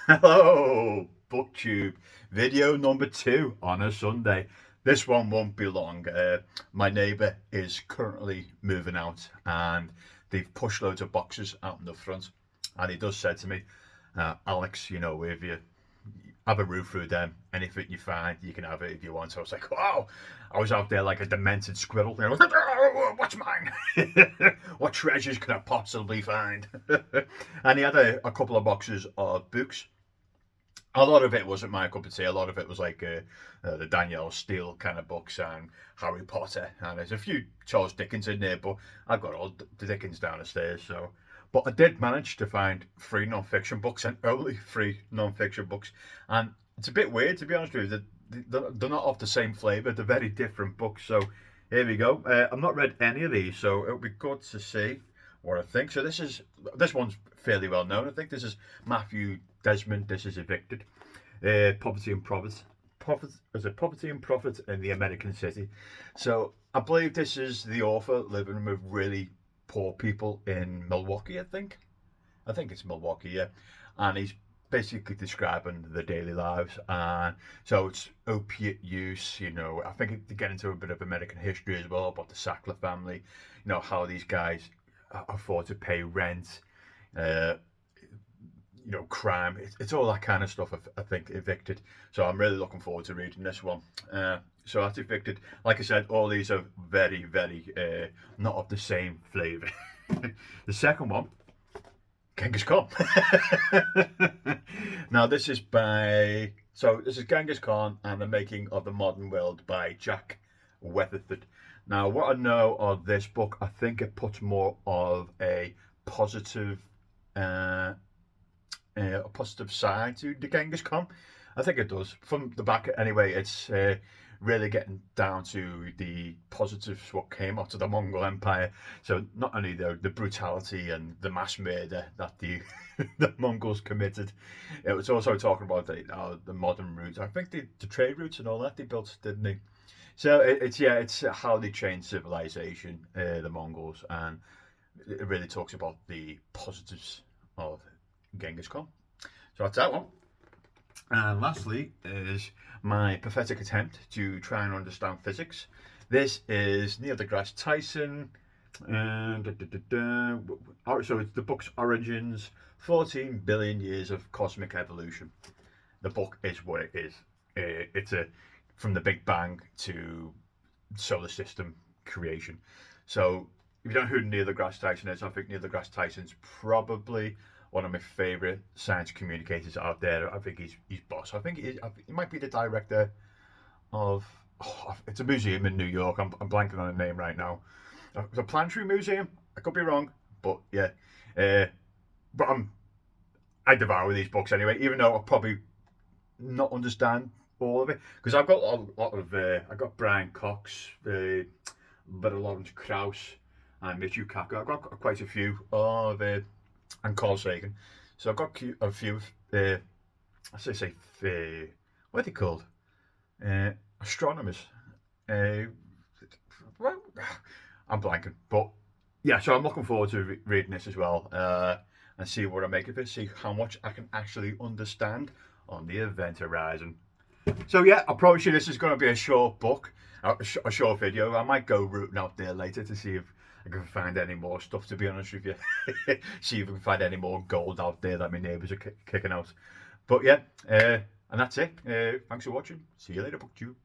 Hello, Booktube. Video number 2 on a Sunday. This one won't be long. My neighbour is currently moving out and they've pushed loads of boxes out in the front. And he does say to me, Alex, if you have a roof through them, anything you find, you can have it if you want. So I was like, wow. I was out there like a demented squirrel. What's mine? What treasures could I possibly find? And he had a couple of boxes of books. A lot of it wasn't my cup of tea. A lot of it was like the Danielle Steele kind of books and Harry Potter. And there's a few Charles Dickens in there, but I've got all the Dickens down the stairs. But I did manage to find 3 non-fiction books and only 3 non-fiction books. And it's a bit weird, to be honest with you. They're not of the same flavour. They're very different books. So here we go. I've not read any of these, so it'll be good to see what I think. So this one's fairly well known. I think this is Matthew Desmond. This is Evicted. Poverty and Profit. Poverty and Profit in the American City. So I believe this is the author living with really poor people in Milwaukee. I think it's Milwaukee, yeah. And he's basically describing the daily lives. And so it's opiate use. I think they get into a bit of American history as well about the Sackler family. How these guys afford to pay rent. Uh, Crime. It's all that kind of stuff. I think Evicted. So I'm really looking forward to reading this one. So that's Evicted. Like I said, all these are very, very not of the same flavour. The second one, Genghis Khan. Now this is Genghis Khan and the Making of the Modern World by Jack Weatherford. Now what I know of this book, I think it puts more of a positive side to the Genghis Khan. I think it does. From the back, anyway, it's really getting down to the positives, what came out of the Mongol Empire. So not only the brutality and the mass murder that the the Mongols committed, it was also talking about the modern routes. I think the trade routes and all that they built, didn't they? So it's how they changed civilization, the Mongols, and it really talks about the positives of Genghis Khan. So that's that one. And lastly is my pathetic attempt to try and understand physics. This is Neil deGrasse Tyson. So it's the book's Origins, 14 billion years of cosmic evolution. The book is what it is. It's from the Big Bang to solar system creation. So if you don't know who Neil deGrasse Tyson is, I think Neil deGrasse Tyson's probably one of my favourite science communicators out there. I think he's boss. I think he might be the director of. It's a museum in New York. I'm blanking on the name right now. It's a planetary museum. I could be wrong, but yeah. But I devour these books anyway, even though I probably not understand all of it because I've got a lot of. I got Brian Cox, but Lawrence Krauss, and Michio Kaku. I've got quite a few of. And Carl Sagan. So I've got a few, what are they called? Astronomers. Uh, well, I'm blanking. But yeah, so I'm looking forward to reading this as well and see what I make of it, see how much I can actually understand on the event horizon. So yeah, I promise you this is going to be a short book, a short video. I might go rooting out there later to see if I can find any more stuff, to be honest with you. See if we can find any more gold out there that my neighbours are kicking out. But yeah, and that's it. Thanks for watching. See you later, BookTube.